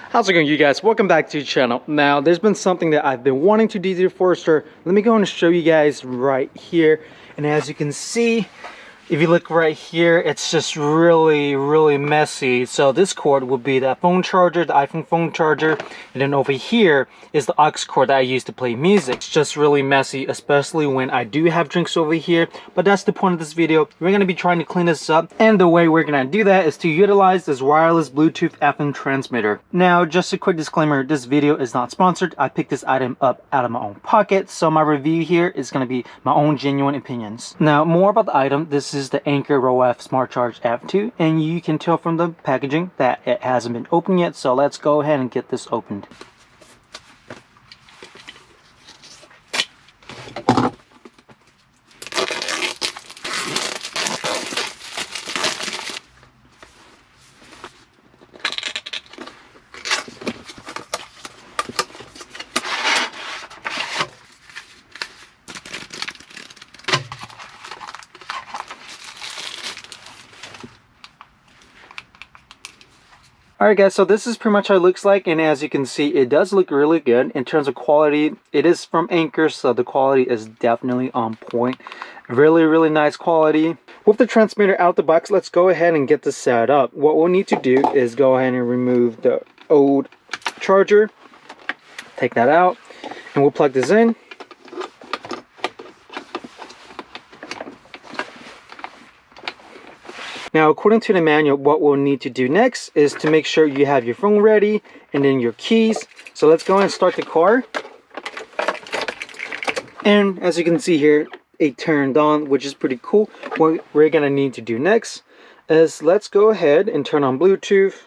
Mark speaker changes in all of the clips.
Speaker 1: How's it going, you guys? Welcome back to the channel. Now, there's been something that I've been wanting to do to the Forester. Let me go and show you guys right here. And as you can see, if you look right here, it's just really messy. So this cord will be the phone charger, the iPhone phone charger, and then over here is the aux cord that I use to play music. It's just really messy, especially when I do have drinks over here. But that's the point of this video. We're going to be trying to clean this up, and the way we're going to do that is to utilize this wireless Bluetooth FM transmitter. Now, just a quick disclaimer, this video is not sponsored. I picked this item up out of my own pocket, so my review here is going to be my own genuine opinions. Now, more about the item. This is the Anker ROAV SmartCharger F2, and you can tell from the packaging that it hasn't been opened yet, so let's go ahead and get this opened. Alright guys, so this is pretty much how it looks like, and as you can see, it does look really good. In terms of quality, it is from Anker, so the quality is definitely on point. Really nice quality. With the transmitter out the box, let's go ahead and get this set up. What we'll need to do is go ahead and remove the old charger, take that out, and we'll plug this in. Now, according to the manual, what we'll need to do next is to make sure you have your phone ready and then your keys. So let's go ahead and start the car. And as you can see here, it turned on, which is pretty cool. What we're going to need to do next is let's go ahead and turn on Bluetooth.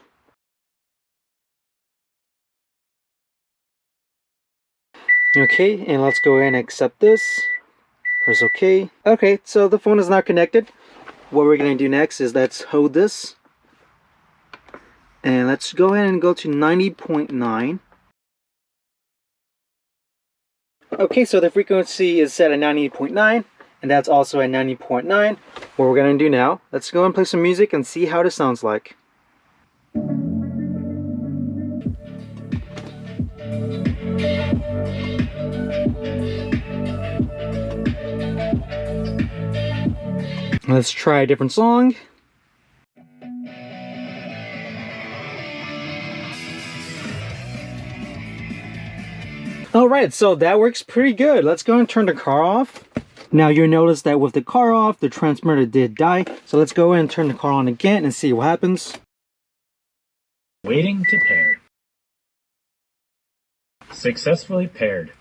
Speaker 1: Okay, and let's go ahead and accept this. Press OK. Okay, so the phone is now connected. What we're going to do next is let's hold this and let's go ahead and go to 90.9. Okay, so the frequency is set at 90.9 and that's also at 90.9. What we're going to do now, let's go and play some music and see how this sounds like. Let's try a different song. Alright, so that works pretty good. Let's go and turn the car off. Now you'll notice that with the car off, the transmitter did die. So let's go and turn the car on again and see what happens.
Speaker 2: Waiting to pair. Successfully paired.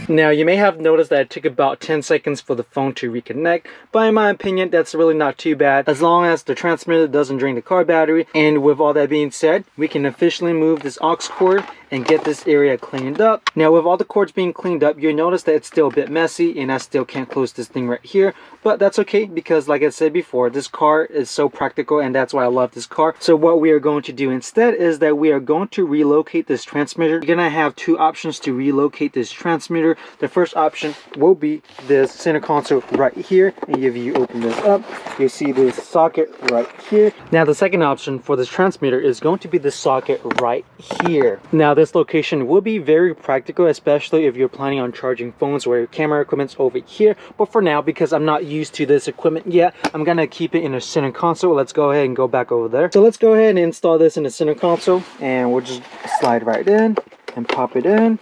Speaker 1: Now, you may have noticed that it took about 10 seconds for the phone to reconnect, but in my opinion, that's really not too bad, as long as the transmitter doesn't drain the car battery. And with all that being said, we can officially move this aux cord and get this area cleaned up. Now, with all the cords being cleaned up, you'll notice that it's still a bit messy, and I still can't close this thing right here, but that's okay, because like I said before, this car is so practical, and that's why I love this car. So what we are going to do instead is that we are going to relocate this transmitter. You're gonna have two options to relocate this transmitter. The first option will be this center console right here, and if you open this up, you'll see this socket right here. Now, the second option for this transmitter is going to be the socket right here. Now, this location will be very practical, especially if you're planning on charging phones or your camera equipment's over here. But for now, because I'm not used to this equipment yet, I'm gonna keep it in the center console. Let's go ahead and go back over there. So let's go ahead and install this in the center console, and we'll just slide right in and pop it in.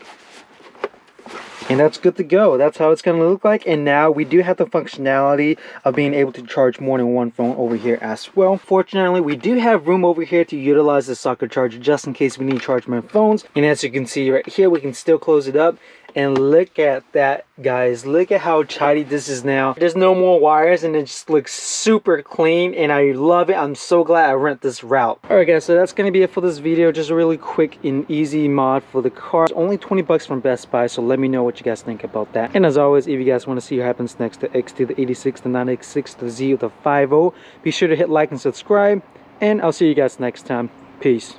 Speaker 1: And that's good to go. That's how it's going to look like. And now we do have the functionality of being able to charge more than one phone over here as well. Fortunately, we do have room over here to utilize the socket charger just in case we need to charge more phones. And as you can see right here, we can still close it up. And look at that, guys. Look at how tidy this is now. There's no more wires, and it just looks super clean, and I love it. I'm so glad I went this route. Alright guys, so that's going to be it for this video. Just a really quick and easy mod for the car. It's only 20 bucks from Best Buy, so let me know what you guys think about that. And as always, if you guys want to see what happens next, the XT, the 86, the 986, the Z, the 50, be sure to hit like and subscribe, and I'll see you guys next time. Peace.